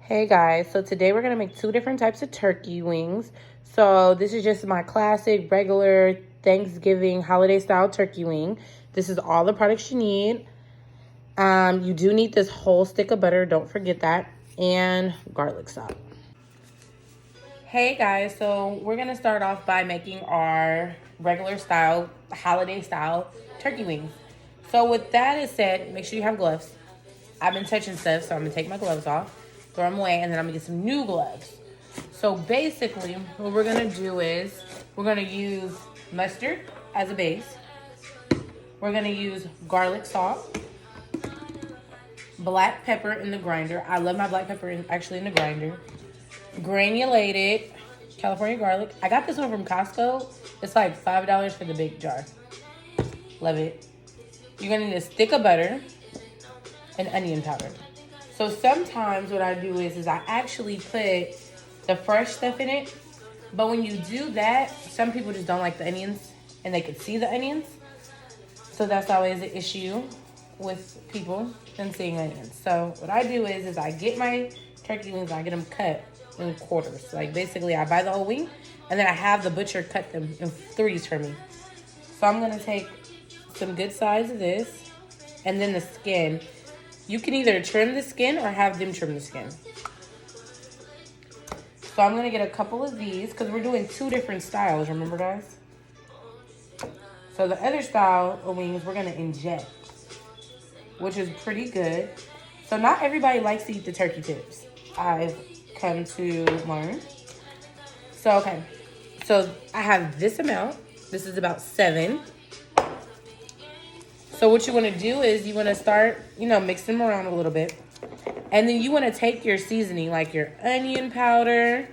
Hey guys, so today we're gonna make two different types of turkey wings. So this is just my classic, regular Thanksgiving holiday style turkey wing. This is all the products you need. You do need this whole stick of butter, don't forget that, and garlic salt. Hey guys, so we're gonna start off by making our regular style, holiday style turkey wings. So with that is said, make sure you have gloves. I've been touching stuff, so I'm gonna take my gloves off, throw them away, and then I'm gonna get some new gloves. So basically, what we're gonna do is we're gonna use mustard as a base. We're gonna use garlic salt, black pepper in the grinder. I love my black pepper actually in the grinder. Granulated California garlic. I got this one from Costco. It's like $5 for the big jar. Love it. You're gonna need a stick of butter and onion powder. So sometimes what I do is I actually put the fresh stuff in it. But when you do that, some people just don't like the onions and they could see the onions. So that's always an issue with people and seeing onions. So what I do is I get my turkey wings, I get them cut in quarters. Like basically I buy the whole wing and then I have the butcher cut them in threes for me. So I'm gonna take some good size of this and then the skin. You can either trim the skin or have them trim the skin. So I'm gonna get a couple of these because we're doing two different styles, remember guys? So the other style of wings we're gonna inject, which is pretty good. So not everybody likes to eat the turkey tips, I've come to learn. So, okay. So I have this amount. This is about 7. So what you want to do is you want to start, mixing them around a little bit. And then you want to take your seasoning, like your onion powder.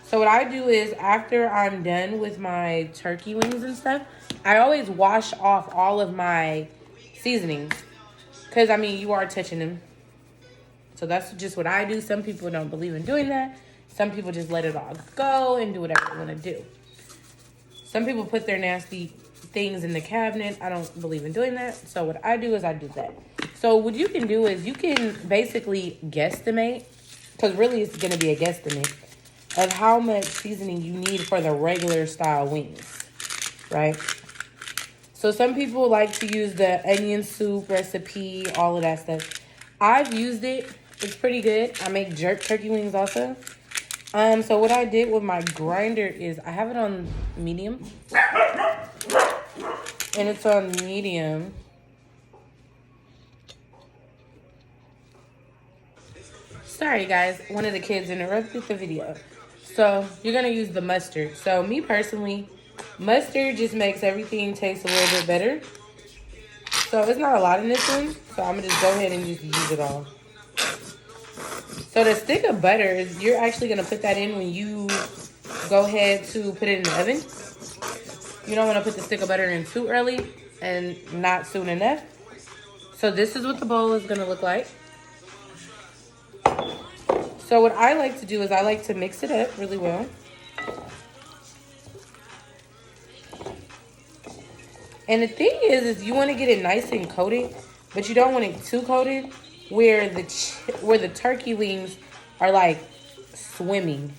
So what I do is after I'm done with my turkey wings and stuff, I always wash off all of my seasonings. Because, you are touching them. So that's just what I do. Some people don't believe in doing that. Some people just let it all go and do whatever they want to do. Some people put their nasty things in the cabinet. I don't believe in doing that. So what I do is I do that. So what you can do is you can basically guesstimate, because really it's going to be a guesstimate, of how much seasoning you need for the regular style wings, right? So some people like to use the onion soup recipe, all of that stuff. I've used it. It's pretty good. I make jerk turkey wings also. So what I did with my grinder is I have it on medium. And it's on medium. Sorry guys, one of the kids interrupted the video. So you're gonna use the mustard. So me personally, mustard just makes everything taste a little bit better. So it's not a lot in this one. So I'm gonna just go ahead and just use it all. So the stick of butter is, you're actually gonna put that in when you go ahead to put it in the oven. You don't wanna put the stick of butter in too early and not soon enough. So this is what the bowl is gonna look like. So what I like to do is I like to mix it up really well. And the thing is you want to get it nice and coated, but you don't want it too coated where the turkey wings are like swimming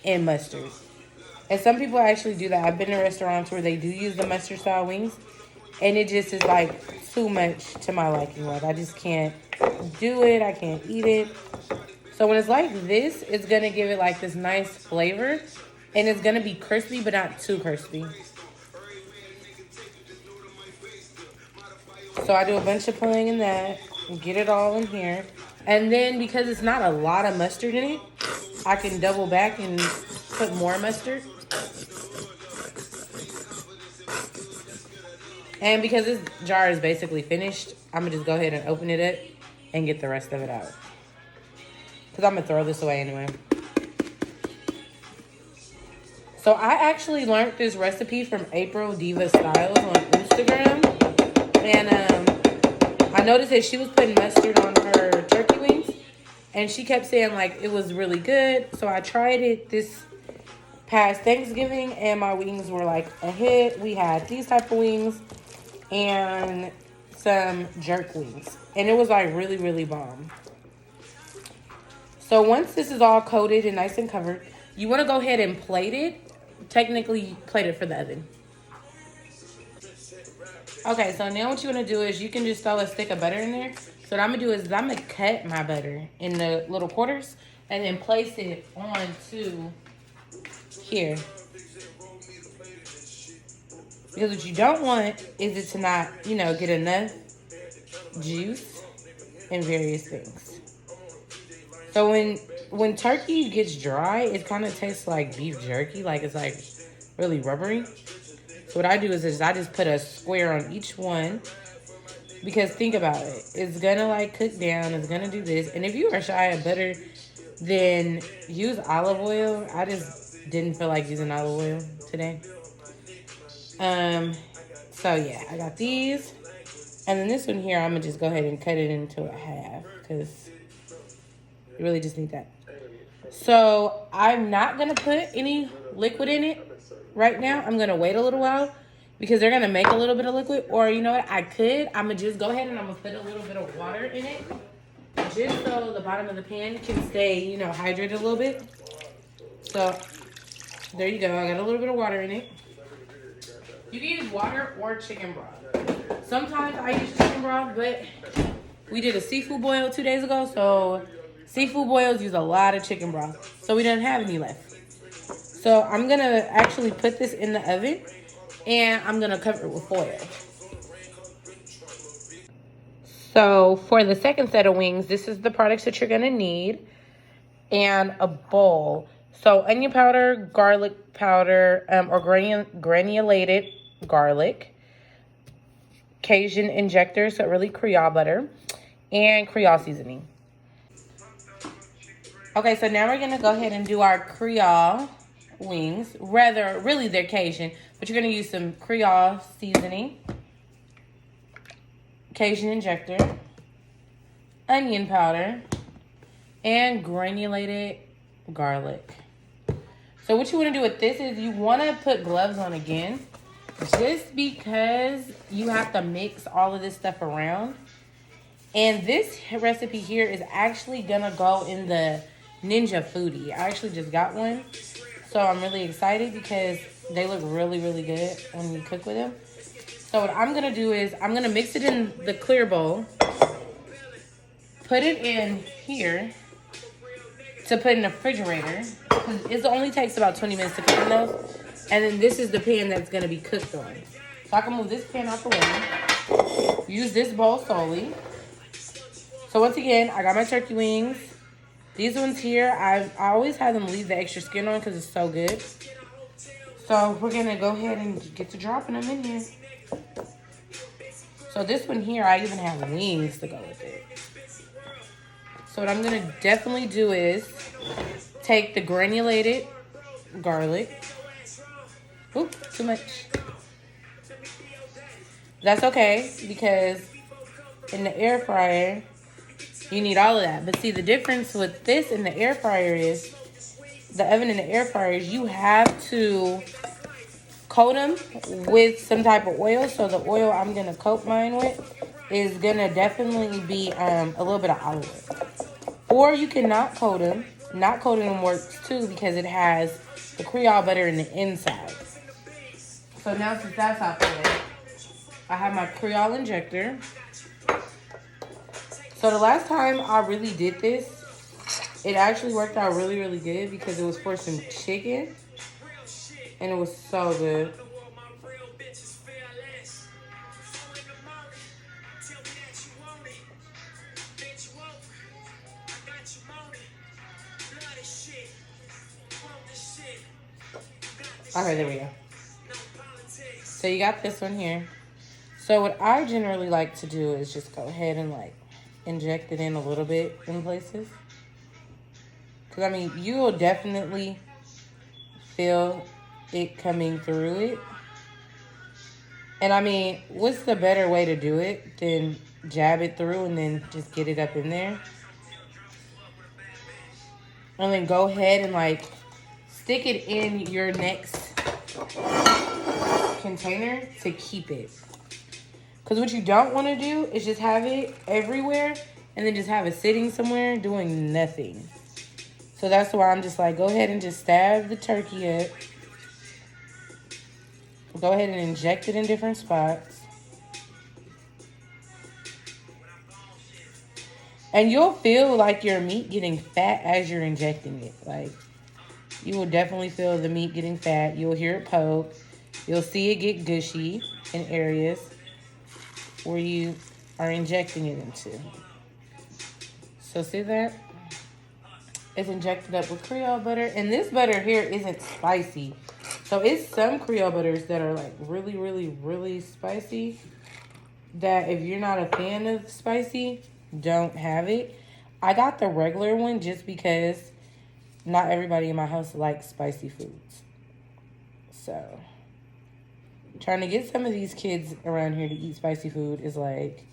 in mustard. And some people actually do that. I've been to restaurants where they do use the mustard style wings, and it just is like too much to my liking. Like I just can't do it. I can't eat it. So when it's like this, it's gonna give it like this nice flavor, and it's gonna be crispy but not too crispy. So I do a bunch of pulling in that and get it all in here. And then because it's not a lot of mustard in it, I can double back and put more mustard. And because this jar is basically finished, I'm going to just go ahead and open it up and get the rest of it out. Because I'm going to throw this away anyway. So I actually learned this recipe from April Diva Styles on Instagram. And I noticed that she was putting mustard on her turkey wings. And she kept saying, like, it was really good. So I tried it this past Thanksgiving. And my wings were, like, a hit. We had these type of wings. And some jerk wings. And it was, like, really, really bomb. So once this is all coated and nice and covered, you want to go ahead and plate it. Technically, plate it for the oven. Okay, so now what you want to do is you can just throw a stick of butter in there. So what I'm going to do is I'm going to cut my butter in the little quarters and then place it onto here. Because what you don't want is it to not, get enough juice and various things. So when turkey gets dry, it kind of tastes like beef jerky, like it's like really rubbery. So what I do is I just put a square on each one, because think about it, it's gonna like cook down, it's gonna do this. And if you are shy of butter, then use olive oil. I just didn't feel like using olive oil today. So yeah, I got these. And then this one here, I'm gonna just go ahead and cut it into a half, because you really just need that. So I'm not gonna put any liquid in it right now. I'm gonna wait a little while, because they're gonna make a little bit of liquid. Or you know what, I'm gonna just go ahead and I'm gonna put a little bit of water in it, just so the bottom of the pan can stay, hydrated a little bit. So there you go, I got a little bit of water in it. You can use water or chicken broth. Sometimes I use chicken broth, but we did a seafood boil 2 days ago, so seafood boils use a lot of chicken broth, so we didn't have any left. So I'm going to actually put this in the oven, and I'm going to cover it with foil. So for the second set of wings, this is the products that you're going to need, and a bowl. So onion powder, garlic powder, or granulated garlic, Cajun injector, so really Creole butter, and Creole seasoning. Okay, so now we're going to go ahead and do our Creole wings. Really they're Cajun, but you're going to use some Creole seasoning, Cajun injector, onion powder, and granulated garlic. So what you want to do with this is you want to put gloves on again, just because you have to mix all of this stuff around. And this recipe here is actually going to go in the Ninja Foodie. I actually just got one, so I'm really excited because they look really, really good when you cook with them. So what I'm going to do is I'm going to mix it in the clear bowl, put it in here to put in the refrigerator. It only takes about 20 minutes to cook in those. And then this is the pan that's going to be cooked on. So I can move this pan out the way. Use this bowl solely. So once again, I got my turkey wings. These ones here, I always have them leave the extra skin on because it's so good. So we're going to go ahead and get to dropping them in here. So this one here, I even have wings to go with it. So what I'm going to definitely do is take the granulated garlic. Oop, too much. That's okay, because in the air fryer, you need all of that. But see, the difference with this in the air fryer is, the oven and the air fryers, you have to coat them with some type of oil. So the oil I'm going to coat mine with is going to definitely be a little bit of olive oil. Or you can not coat them. Not coating them works too, because it has the Creole butter in the inside. So now since that's out the way, I have my Creole injector. So the last time I really did this, it actually worked out really, really good, because it was for some chicken. And it was so good. Okay, there we go. So you got this one here. So what I generally like to do is just go ahead and like inject it in a little bit in places. Because I mean, you will definitely feel it coming through it. And I mean, what's the better way to do it than jab it through and then just get it up in there? And then go ahead and like stick it in your next container to keep it. Because what you don't want to do is just have it everywhere and then just have it sitting somewhere doing nothing. So that's why I'm just like, go ahead and just stab the turkey up. Go ahead and inject it in different spots. And you'll feel like your meat getting fat as you're injecting it. Like, you will definitely feel the meat getting fat. You'll hear it poke. You'll see it get gushy in areas where you are injecting it into. So see that? It's injected up with Creole butter. And this butter here isn't spicy. So it's some Creole butters that are like really, really, really spicy. That if you're not a fan of spicy, don't have it. I got the regular one just because not everybody in my house likes spicy foods. So trying to get some of these kids around here to eat spicy food is like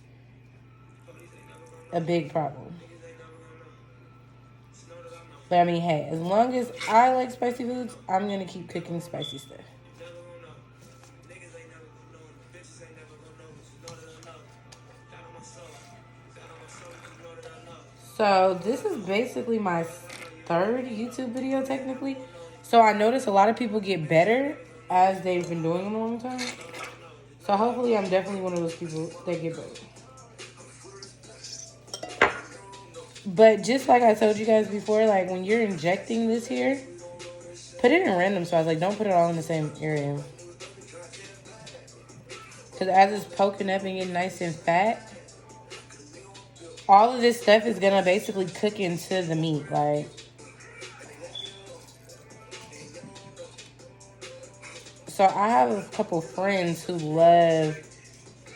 a big problem. But I mean, hey, as long as I like spicy foods, I'm going to keep cooking spicy stuff. So this is basically my third YouTube video technically. So I noticed a lot of people get better as they've been doing them a long time. So hopefully I'm definitely one of those people that get better. But just like I told you guys before, like when you're injecting this here, put it in random spots. Like don't put it all in the same area. Because as it's poking up and getting nice and fat, all of this stuff is going to basically cook into the meat. Like, so I have a couple friends who love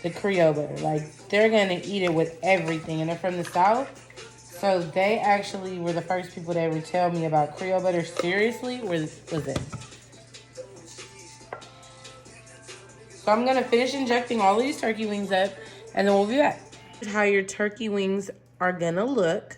the Creole butter. Like, they're going to eat it with everything. And they're from the South. So they actually were the first people to ever tell me about Creole butter seriously was it. So I'm going to finish injecting all these turkey wings up. And then we'll be back. How your turkey wings are going to look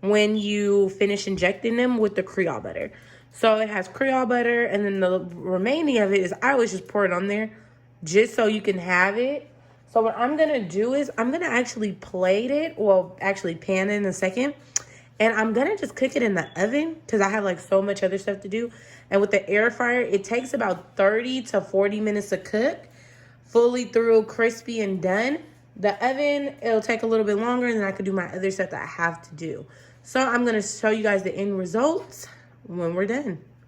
when you finish injecting them with the Creole butter. So it has Creole butter, and then the remaining of it is I always just pour it on there just so you can have it. So what I'm going to do is I'm going to actually plate it, well, actually pan it in a second. And I'm going to just cook it in the oven because I have like so much other stuff to do. And with the air fryer, it takes about 30 to 40 minutes to cook, fully through, crispy and done. The oven, it'll take a little bit longer, and then I can do my other stuff that I have to do. So I'm going to show you guys the end results when we're done.